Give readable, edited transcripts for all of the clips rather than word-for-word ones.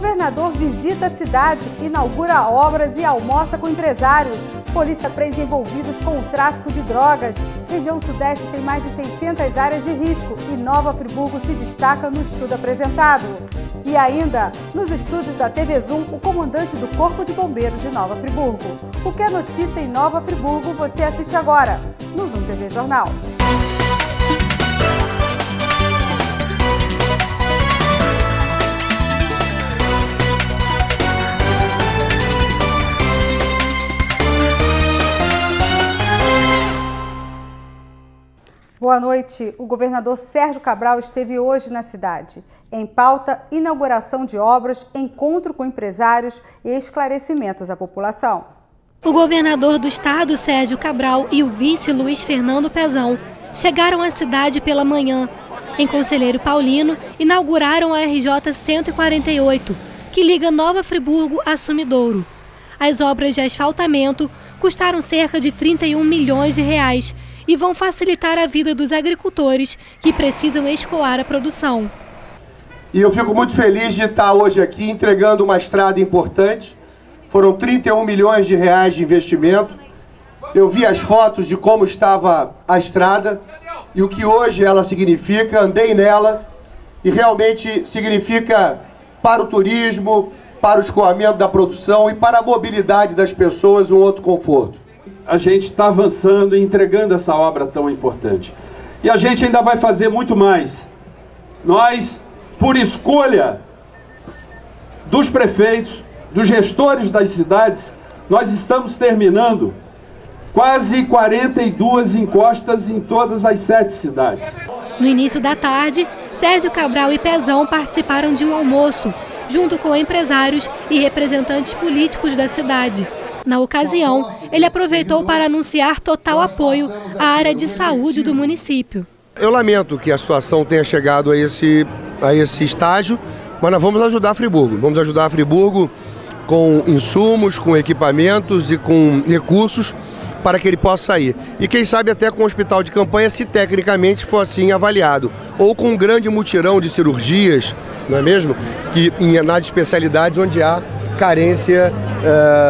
Governador visita a cidade, inaugura obras e almoça com empresários. Polícia prende envolvidos com o tráfico de drogas. Região Sudeste tem mais de 600 áreas de risco e Nova Friburgo se destaca no estudo apresentado. E ainda, nos estúdios da TV Zoom, o comandante do Corpo de Bombeiros de Nova Friburgo. O que é notícia em Nova Friburgo você assiste agora no Zoom TV Jornal. Boa noite. O governador Sérgio Cabral esteve hoje na cidade. Em pauta, inauguração de obras, encontro com empresários e esclarecimentos à população. O governador do estado, Sérgio Cabral, e o vice Luiz Fernando Pezão chegaram à cidade pela manhã. Em Conselheiro Paulino, inauguraram a RJ 148, que liga Nova Friburgo a Sumidouro. As obras de asfaltamento custaram cerca de 31 milhões de reais e vão facilitar a vida dos agricultores que precisam escoar a produção. E eu fico muito feliz de estar hoje aqui entregando uma estrada importante. Foram 31 milhões de reais de investimento. Eu vi as fotos de como estava a estrada e o que hoje ela significa. Andei nela e realmente significa para o turismo, para o escoamento da produção e para a mobilidade das pessoas um outro conforto. A gente está avançando e entregando essa obra tão importante. E a gente ainda vai fazer muito mais. Nós, por escolha dos prefeitos, dos gestores das cidades, nós estamos terminando quase 42 encostas em todas as 7 cidades. No início da tarde, Sérgio Cabral e Pezão participaram de um almoço, junto com empresários e representantes políticos da cidade. Na ocasião, ele aproveitou para anunciar total apoio à área de saúde do município. Eu lamento que a situação tenha chegado a esse estágio, mas nós vamos ajudar a Friburgo. Vamos ajudar a Friburgo com insumos, com equipamentos e com recursos para que ele possa sair. E quem sabe até com um hospital de campanha, se tecnicamente for assim avaliado. Ou com um grande mutirão de cirurgias, não é mesmo? Nas especialidades onde há carência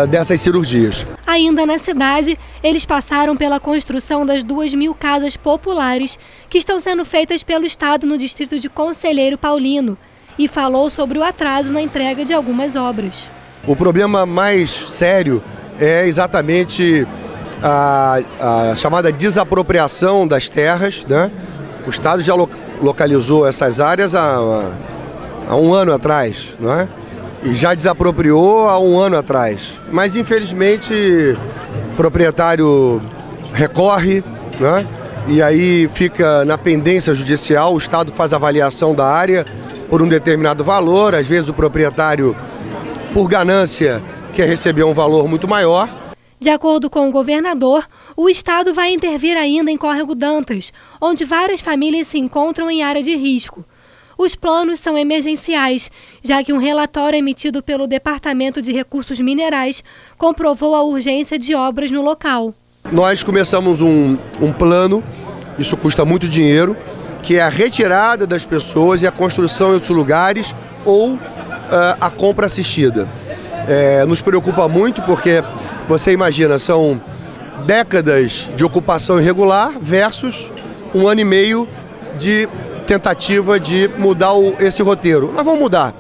dessas cirurgias. Ainda na cidade, eles passaram pela construção das 2.000 casas populares que estão sendo feitas pelo Estado no distrito de Conselheiro Paulino e falou sobre o atraso na entrega de algumas obras. O problema mais sério é exatamente a chamada desapropriação das terras, né? O Estado já localizou essas áreas há um ano atrás, não é? E já desapropriou há um ano atrás. Mas, infelizmente, o proprietário recorre, né? E aí fica na pendência judicial, o Estado faz avaliação da área por um determinado valor, às vezes o proprietário, por ganância, quer receber um valor muito maior. De acordo com o governador, o Estado vai intervir ainda em Córrego Dantas, onde várias famílias se encontram em área de risco. Os planos são emergenciais, já que um relatório emitido pelo Departamento de Recursos Minerais comprovou a urgência de obras no local. Nós começamos um plano, isso custa muito dinheiro, que é a retirada das pessoas e a construção em outros lugares ou a compra assistida. Nos preocupa muito porque, você imagina, são décadas de ocupação irregular versus 1 ano e meio de tentativa de mudar esse roteiro. Nós vamos mudar,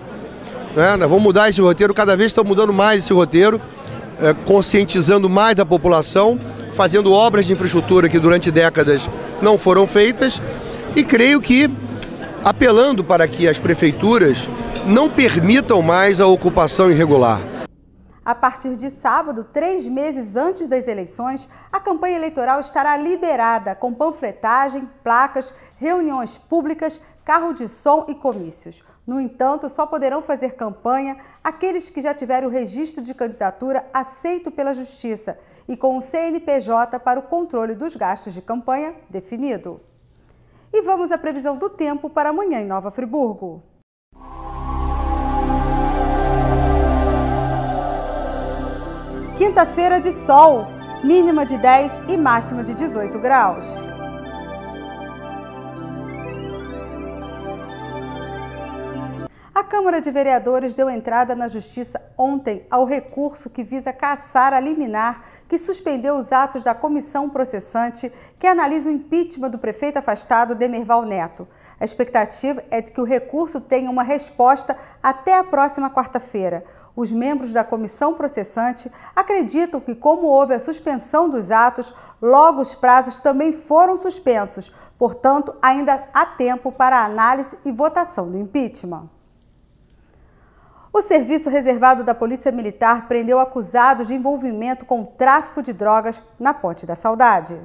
né? Nós vamos mudar esse roteiro, cada vez estamos mudando mais esse roteiro, conscientizando mais a população, fazendo obras de infraestrutura que durante décadas não foram feitas e creio que apelando para que as prefeituras não permitam mais a ocupação irregular. A partir de sábado, 3 meses antes das eleições, a campanha eleitoral estará liberada com panfletagem, placas, reuniões públicas, carro de som e comícios. No entanto, só poderão fazer campanha aqueles que já tiveram o registro de candidatura aceito pela Justiça e com o CNPJ para o controle dos gastos de campanha definido. E vamos à previsão do tempo para amanhã em Nova Friburgo. Quinta-feira de sol, mínima de 10 e máxima de 18 graus. A Câmara de Vereadores deu entrada na Justiça ontem ao recurso que visa cassar a liminar que suspendeu os atos da comissão processante que analisa o impeachment do prefeito afastado Demerval Neto. A expectativa é de que o recurso tenha uma resposta até a próxima quarta-feira. Os membros da comissão processante acreditam que, como houve a suspensão dos atos, logo os prazos também foram suspensos. Portanto, ainda há tempo para a análise e votação do impeachment. O Serviço Reservado da Polícia Militar prendeu acusados de envolvimento com o tráfico de drogas na Ponte da Saudade.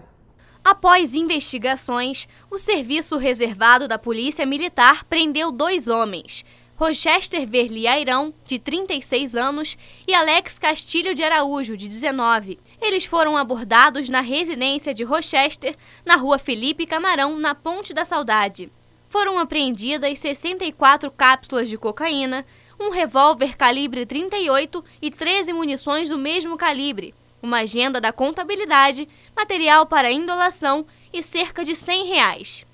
Após investigações, o Serviço Reservado da Polícia Militar prendeu 2 homens, Rochester Verli Airão, de 36 anos, e Alex Castilho de Araújo, de 19. Eles foram abordados na residência de Rochester, na rua Felipe Camarão, na Ponte da Saudade. Foram apreendidas 64 cápsulas de cocaína, um revólver calibre 38 e 13 munições do mesmo calibre, uma agenda da contabilidade, material para indolação e cerca de R$100.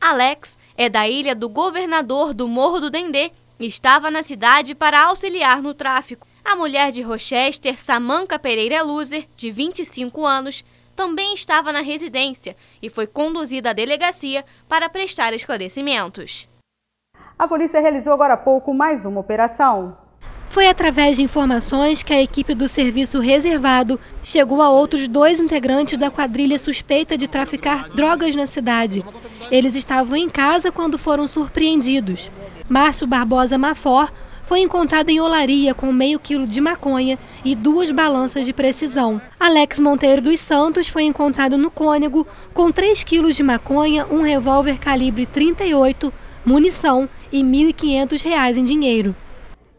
Alex é da Ilha do Governador do Morro do Dendê e estava na cidade para auxiliar no tráfico. A mulher de Rochester, Samanca Pereira Luzer, de 25 anos, também estava na residência e foi conduzida à delegacia para prestar esclarecimentos. A polícia realizou agora há pouco mais uma operação. Foi através de informações que a equipe do Serviço Reservado chegou a outros 2 integrantes da quadrilha suspeita de traficar drogas na cidade. Eles estavam em casa quando foram surpreendidos. Márcio Barbosa Mafor foi encontrado em Olaria com meio quilo de maconha e 2 balanças de precisão. Alex Monteiro dos Santos foi encontrado no Cônego com 3 quilos de maconha, um revólver calibre 38, munição e R$1.500 em dinheiro.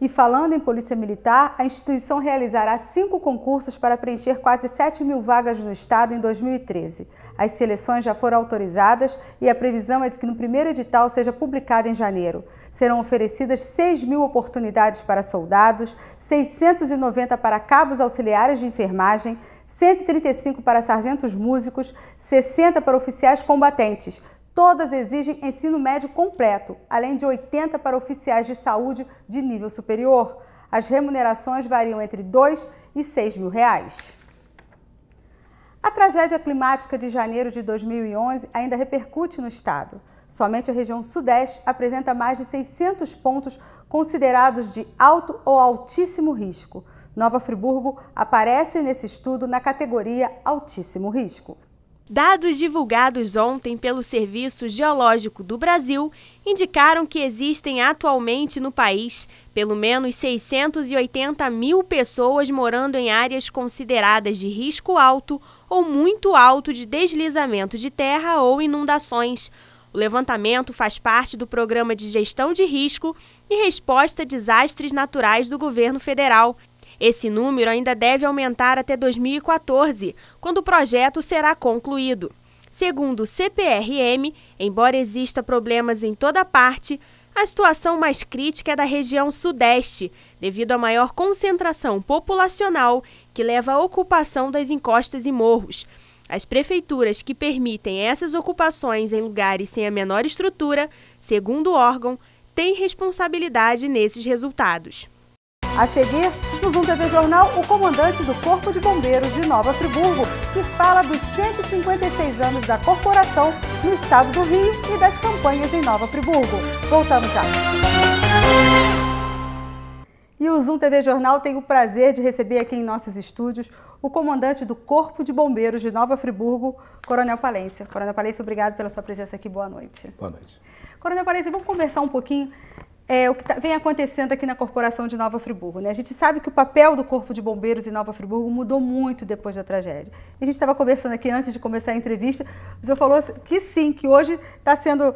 E falando em Polícia Militar, a instituição realizará 5 concursos para preencher quase 7.000 vagas no estado em 2013. As seleções já foram autorizadas e a previsão é de que no primeiro edital seja publicado em janeiro. Serão oferecidas 6.000 oportunidades para soldados, 690 para cabos auxiliares de enfermagem, 135 para sargentos músicos, 60 para oficiais combatentes. Todas exigem ensino médio completo, além de 80 para oficiais de saúde de nível superior. As remunerações variam entre R$2.000 e R$6.000. A tragédia climática de janeiro de 2011 ainda repercute no estado. Somente a região sudeste apresenta mais de 600 pontos considerados de alto ou altíssimo risco. Nova Friburgo aparece nesse estudo na categoria altíssimo risco. Dados divulgados ontem pelo Serviço Geológico do Brasil indicaram que existem atualmente no país pelo menos 680 mil pessoas morando em áreas consideradas de risco alto ou muito alto de deslizamento de terra ou inundações. O levantamento faz parte do Programa de Gestão de Risco e Resposta a Desastres Naturais do Governo Federal. Esse número ainda deve aumentar até 2014, quando o projeto será concluído. Segundo o CPRM, embora exista problemas em toda parte, a situação mais crítica é da região sudeste, devido à maior concentração populacional que leva à ocupação das encostas e morros. As prefeituras que permitem essas ocupações em lugares sem a menor estrutura, segundo o órgão, têm responsabilidade nesses resultados. A seguir, no Zoom TV Jornal, o comandante do Corpo de Bombeiros de Nova Friburgo, que fala dos 156 anos da corporação no estado do Rio e das campanhas em Nova Friburgo. Voltamos já. E o Zoom TV Jornal tem o prazer de receber aqui em nossos estúdios o comandante do Corpo de Bombeiros de Nova Friburgo, Coronel Palência. Coronel Palência, obrigado pela sua presença aqui. Boa noite. Boa noite. Coronel Palência, vamos conversar um pouquinho o que vem acontecendo aqui na Corporação de Nova Friburgo, né? A gente sabe que o papel do Corpo de Bombeiros em Nova Friburgo mudou muito depois da tragédia. A gente estava conversando aqui antes de começar a entrevista, o senhor falou que sim, que hoje está sendo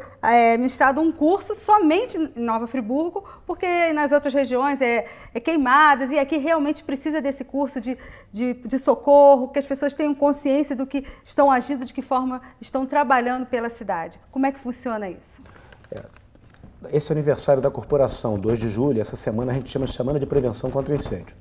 ministrado um curso somente em Nova Friburgo, porque nas outras regiões é queimadas, e aqui realmente precisa desse curso de socorro, que as pessoas tenham consciência do que estão agindo, de que forma estão trabalhando pela cidade. Como é que funciona isso? Esse é o aniversário da corporação, 2 de julho, essa semana a gente chama de Semana de Prevenção contra Incêndio.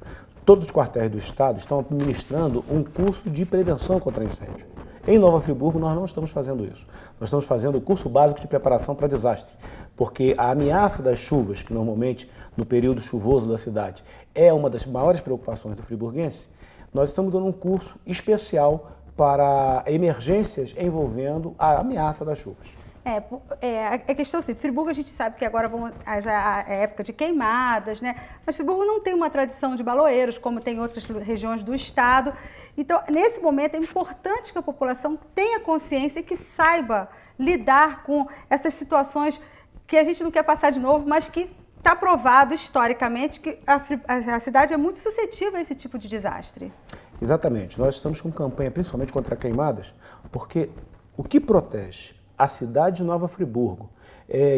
Todos os quartéis do estado estão administrando um curso de prevenção contra incêndio. Em Nova Friburgo nós não estamos fazendo isso. Nós estamos fazendo o curso básico de preparação para desastre, porque a ameaça das chuvas, que normalmente no período chuvoso da cidade é uma das maiores preocupações do friburguense, nós estamos dando um curso especial para emergências envolvendo a ameaça das chuvas. A questão assim, Friburgo a gente sabe que agora a época de queimadas, né? Mas Friburgo não tem uma tradição de baloeiros, como tem outras regiões do estado. Então, nesse momento, é importante que a população tenha consciência e que saiba lidar com essas situações que a gente não quer passar de novo, mas que está provado historicamente que a cidade é muito suscetível a esse tipo de desastre. Exatamente. Nós estamos com campanha principalmente contra queimadas, porque o que protege a cidade de Nova Friburgo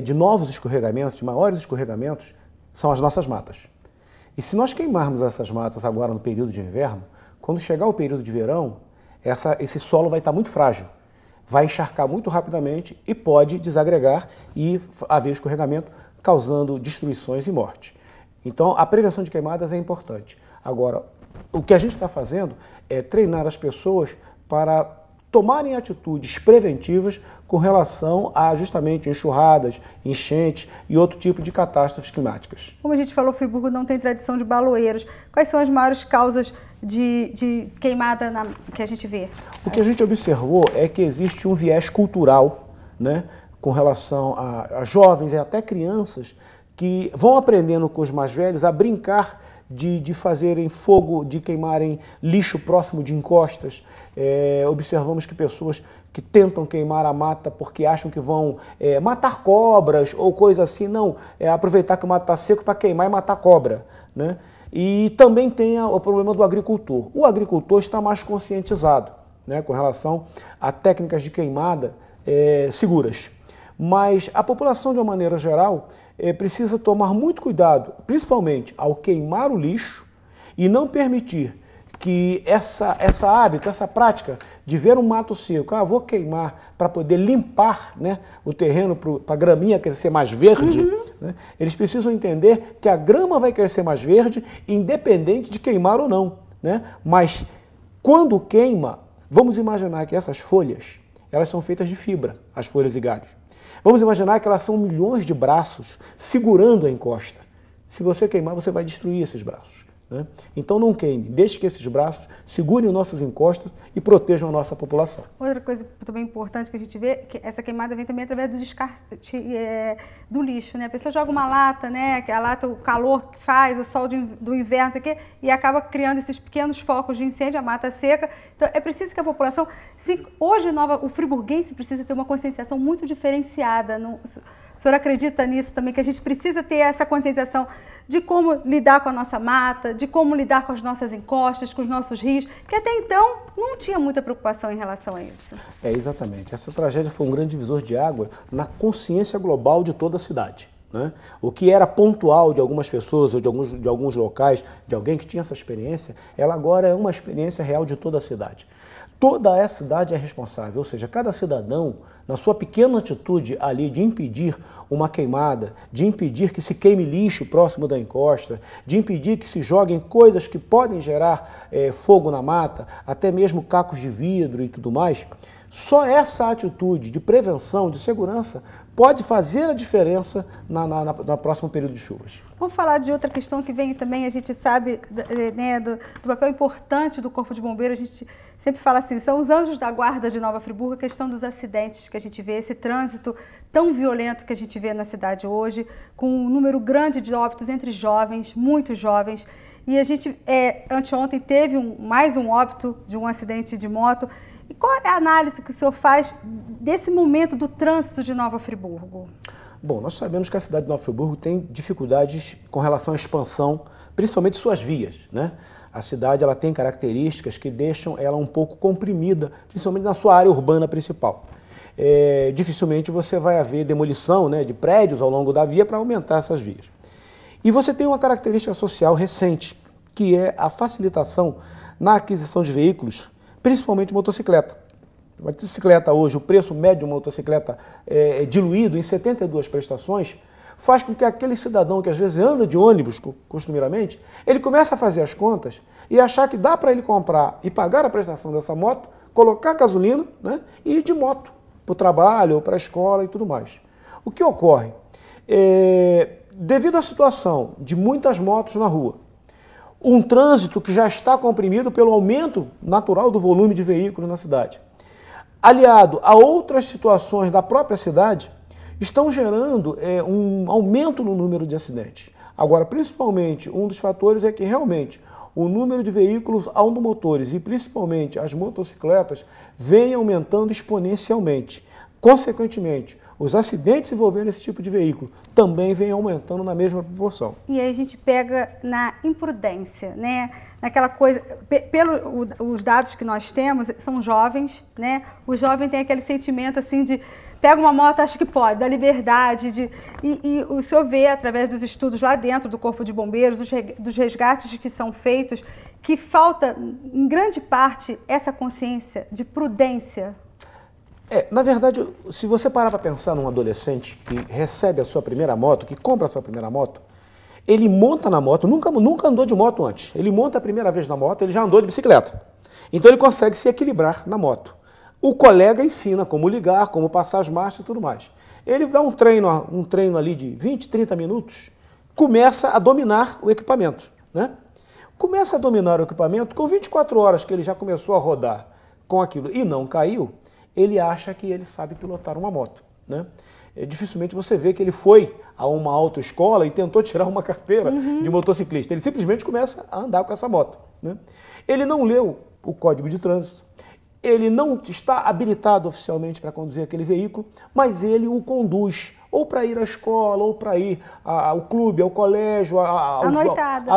de novos escorregamentos, de maiores escorregamentos, são as nossas matas. E se nós queimarmos essas matas agora no período de inverno, quando chegar o período de verão, esse solo vai estar muito frágil, vai encharcar muito rapidamente e pode desagregar e haver escorregamento, causando destruições e morte. Então, a prevenção de queimadas é importante. Agora, o que a gente está fazendo é treinar as pessoas para tomarem atitudes preventivas com relação a justamente enxurradas, enchentes e outro tipo de catástrofes climáticas. Como a gente falou, Friburgo não tem tradição de baloeiros. Quais são as maiores causas de queimada que a gente vê? O que a gente observou é que existe um viés cultural, né, com relação a jovens e até crianças que vão aprendendo com os mais velhos a brincar de fazerem fogo, de queimarem lixo próximo de encostas. Observamos que pessoas que tentam queimar a mata porque acham que vão matar cobras ou coisa assim, não, aproveitar que o mato está seco para queimar e matar cobra, né? E também tem o problema do agricultor. O agricultor está mais conscientizado, né, com relação a técnicas de queimada seguras. Mas a população, de uma maneira geral, precisa tomar muito cuidado, principalmente ao queimar o lixo e não permitir que essa hábito, essa prática de ver um mato seco, vou queimar para poder limpar, né, o terreno para a graminha crescer mais verde, né, eles precisam entender que a grama vai crescer mais verde independente de queimar ou não, né? Mas quando queima, vamos imaginar que essas folhas, elas são feitas de fibra, as folhas e galhos. Vamos imaginar que elas são milhões de braços segurando a encosta. Se você queimar, você vai destruir esses braços, né? Então não queime, deixe que esses braços segurem os nossos encostas e protejam a nossa população. Outra coisa também importante que a gente vê, que essa queimada vem também através do descarte do lixo, né? A pessoa joga uma lata, né? Que a lata, o calor que faz, o sol do inverno, isso aqui, e acaba criando esses pequenos focos de incêndio, a mata seca. Então é preciso que a população, hoje o friburguense precisa ter uma conscienciação muito diferenciada. O senhor acredita nisso também, que a gente precisa ter essa conscientização de como lidar com a nossa mata, de como lidar com as nossas encostas, com os nossos rios, que até então não tinha muita preocupação em relação a isso. Exatamente. Essa tragédia foi um grande divisor de água na consciência global de toda a cidade, né? O que era pontual de algumas pessoas ou de alguns locais, de alguém que tinha essa experiência, ela agora é uma experiência real de toda a cidade. Toda a cidade é responsável, ou seja, cada cidadão, na sua pequena atitude ali de impedir uma queimada, de impedir que se queime lixo próximo da encosta, de impedir que se joguem coisas que podem gerar fogo na mata, até mesmo cacos de vidro e tudo mais, só essa atitude de prevenção, de segurança, pode fazer a diferença no próximo período de chuvas. Vamos falar de outra questão que vem também, a gente sabe, né, do papel importante do Corpo de Bombeiros. A gente sempre fala assim, são os anjos da guarda de Nova Friburgo, a questão dos acidentes que a gente vê, esse trânsito tão violento que a gente vê na cidade hoje, com um número grande de óbitos entre jovens, muitos jovens. E a gente, anteontem, teve mais um óbito de um acidente de moto. E qual é a análise que o senhor faz desse momento do trânsito de Nova Friburgo? Bom, nós sabemos que a cidade de Nova Friburgo tem dificuldades com relação à expansão, principalmente suas vias, né? A cidade ela tem características que deixam ela um pouco comprimida, principalmente na sua área urbana principal. Dificilmente você vai haver demolição, né, de prédios ao longo da via para aumentar essas vias. E você tem uma característica social recente, que é a facilitação na aquisição de veículos, principalmente motocicleta. A motocicleta hoje, o preço médio de uma motocicleta diluído em 72 prestações, faz com que aquele cidadão que às vezes anda de ônibus costumeiramente, ele começa a fazer as contas e achar que dá para ele comprar e pagar a prestação dessa moto, colocar gasolina, né, e ir de moto para o trabalho ou para a escola e tudo mais. O que ocorre? devido à situação de muitas motos na rua, um trânsito que já está comprimido pelo aumento natural do volume de veículos na cidade, aliado a outras situações da própria cidade, estão gerando um aumento no número de acidentes. Agora, principalmente, um dos fatores é que realmente o número de veículos automotores e principalmente as motocicletas vem aumentando exponencialmente. Consequentemente, os acidentes envolvendo esse tipo de veículo também vêm aumentando na mesma proporção. E aí a gente pega na imprudência, né? Naquela coisa, os dados que nós temos são jovens, né? O jovem tem aquele sentimento assim de pega uma moto, acha que pode, da liberdade. E o senhor vê, através dos estudos lá dentro do Corpo de Bombeiros, dos resgates que são feitos, que falta, em grande parte, essa consciência de prudência. Na verdade, se você parar para pensar num adolescente que recebe a sua primeira moto, que compra a sua primeira moto, ele monta na moto, nunca andou de moto antes, ele monta a primeira vez na moto, ele já andou de bicicleta. Então ele consegue se equilibrar na moto. O colega ensina como ligar, como passar as marchas e tudo mais. Ele dá um treino ali de 20, 30 minutos, começa a dominar o equipamento, né? Começa a dominar o equipamento, com 24 horas que ele já começou a rodar com aquilo e não caiu, ele acha que ele sabe pilotar uma moto, né? Dificilmente você vê que ele foi a uma autoescola e tentou tirar uma carteira de motociclista. Ele simplesmente começa a andar com essa moto, né? Ele não leu o Código de Trânsito, ele não está habilitado oficialmente para conduzir aquele veículo, mas ele o conduz, ou para ir à escola, ou para ir ao clube, ao colégio, à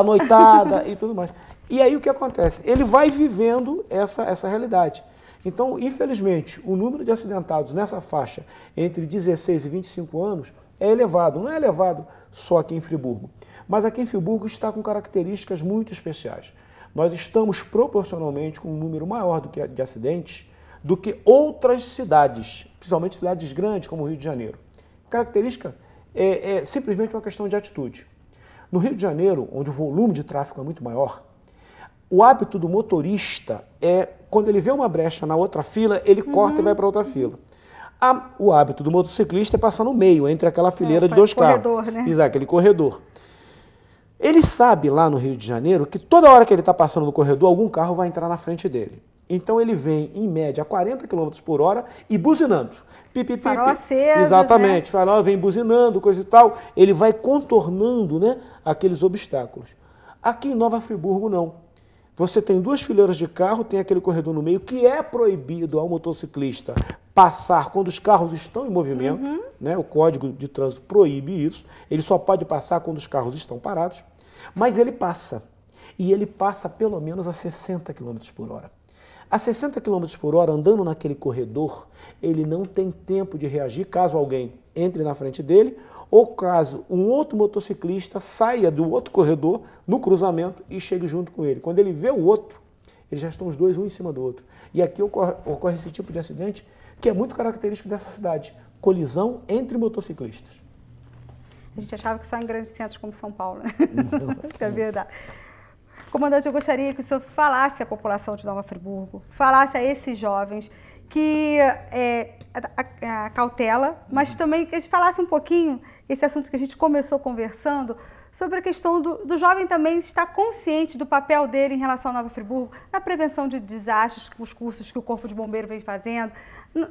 noitada e tudo mais. E aí o que acontece? Ele vai vivendo essa realidade. Então, infelizmente, o número de acidentados nessa faixa entre 16 e 25 anos é elevado. Não é elevado só aqui em Friburgo, mas aqui em Friburgo está com características muito especiais. Nós estamos proporcionalmente com um número maior de acidentes do que outras cidades, principalmente cidades grandes como o Rio de Janeiro. Característica é simplesmente uma questão de atitude. No Rio de Janeiro, onde o volume de tráfego é muito maior, o hábito do motorista quando ele vê uma brecha na outra fila, ele corta e vai para outra fila. O hábito do motociclista é passar no meio, entre aquela fileira de dois carros. Corredor, né? Exato, aquele corredor. Ele sabe lá no Rio de Janeiro que toda hora que ele está passando no corredor, algum carro vai entrar na frente dele. Então ele vem, em média, a 40 km por hora e buzinando. Farol aceso, exatamente, né? Farol vem buzinando, coisa e tal. Ele vai contornando, né, aqueles obstáculos. Aqui em Nova Friburgo, não. Você tem duas fileiras de carro, tem aquele corredor no meio, que é proibido ao motociclista passar quando os carros estão em movimento, né? O Código de Trânsito proíbe isso, ele só pode passar quando os carros estão parados, mas ele passa, e ele passa pelo menos a 60 km por hora. A 60 km por hora, andando naquele corredor, ele não tem tempo de reagir caso alguém entre na frente dele, ou caso um outro motociclista saia do outro corredor no cruzamento e chegue junto com ele. Quando ele vê o outro, eles já estão os dois um em cima do outro. E aqui ocorre esse tipo de acidente que é muito característico dessa cidade, colisão entre motociclistas. A gente achava que só em grandes centros como São Paulo, né? É verdade. Comandante, eu gostaria que o senhor falasse à população de Nova Friburgo, falasse a esses jovens que a cautela, mas também que a gente falasse um pouquinho, esse assunto que a gente começou conversando, sobre a questão do jovem também estar consciente do papel dele em relação a Nova Friburgo, na prevenção de desastres, os cursos que o Corpo de Bombeiro vem fazendo,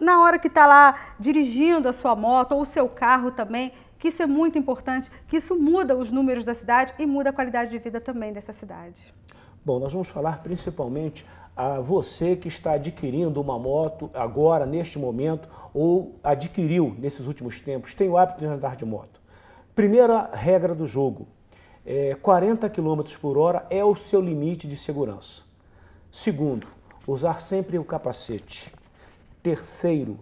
na hora que está lá dirigindo a sua moto ou o seu carro também, que isso é muito importante, que isso muda os números da cidade e muda a qualidade de vida também dessa cidade. Bom, nós vamos falar principalmente a você que está adquirindo uma moto agora, neste momento, ou adquiriu nesses últimos tempos, tem o hábito de andar de moto. Primeira regra do jogo, 40 km por hora é o seu limite de segurança. Segundo, usar sempre o capacete. Terceiro,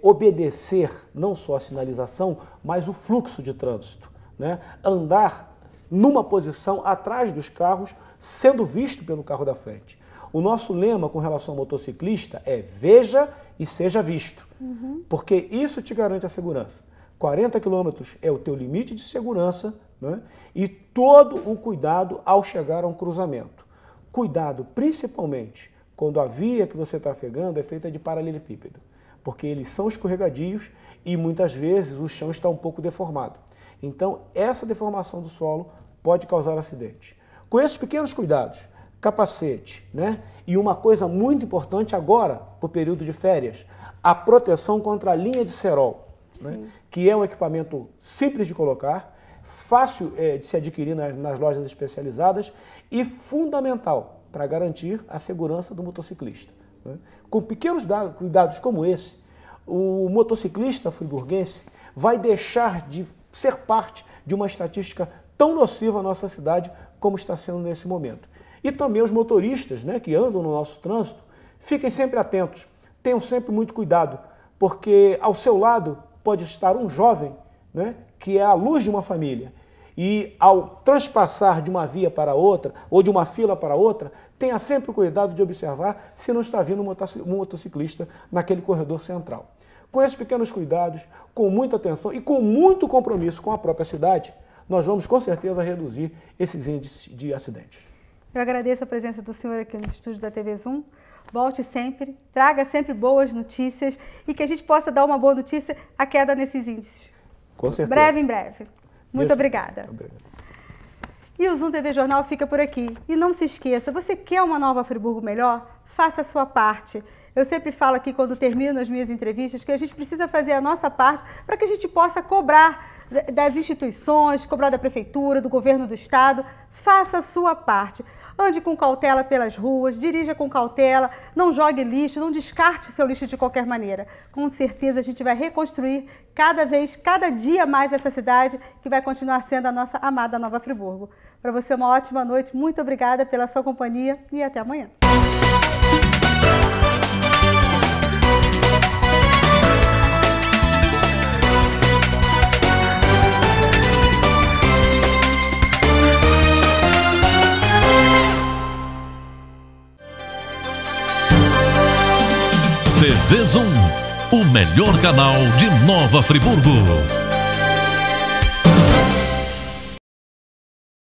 obedecer não só a sinalização, mas o fluxo de trânsito, né? Andar numa posição atrás dos carros, sendo visto pelo carro da frente. O nosso lema com relação ao motociclista é veja e seja visto, porque isso te garante a segurança. 40 km é o teu limite de segurança, né? E todo o cuidado ao chegar a um cruzamento. Cuidado principalmente quando a via que você está pegando é feita de paralelepípedo, porque eles são escorregadios e muitas vezes o chão está um pouco deformado. Então, essa deformação do solo pode causar acidente. Com esses pequenos cuidados, capacete, né? E uma coisa muito importante agora, para o período de férias, a proteção contra a linha de cerol, né? Que é um equipamento simples de colocar, fácil de se adquirir nas lojas especializadas e fundamental para garantir a segurança do motociclista, né? Com pequenos cuidados como esse, o motociclista friburguense vai deixar de ser parte de uma estatística tão nociva à nossa cidade como está sendo nesse momento. E também os motoristas, né, que andam no nosso trânsito, fiquem sempre atentos, tenham sempre muito cuidado, porque ao seu lado pode estar um jovem, né, que é a luz de uma família. E ao transpassar de uma via para outra, ou de uma fila para outra, tenha sempre o cuidado de observar se não está vindo um motociclista naquele corredor central. Com esses pequenos cuidados, com muita atenção e com muito compromisso com a própria cidade, nós vamos com certeza reduzir esses índices de acidentes. Eu agradeço a presença do senhor aqui no estúdio da TV Zoom. Volte sempre, traga sempre boas notícias e que a gente possa dar uma boa notícia, a queda nesses índices. Com certeza. Breve em breve. Muito obrigada. Obrigado. E o Zoom TV Jornal fica por aqui. E não se esqueça, você quer uma Nova Friburgo melhor? Faça a sua parte. Eu sempre falo aqui, quando termino as minhas entrevistas, que a gente precisa fazer a nossa parte para que a gente possa cobrar das instituições, cobrar da prefeitura, do governo do estado. Faça a sua parte. Ande com cautela pelas ruas, dirija com cautela, não jogue lixo, não descarte seu lixo de qualquer maneira. Com certeza a gente vai reconstruir cada dia mais essa cidade, que vai continuar sendo a nossa amada Nova Friburgo. Para você, uma ótima noite, muito obrigada pela sua companhia e até amanhã. TV Zoom, o melhor canal de Nova Friburgo.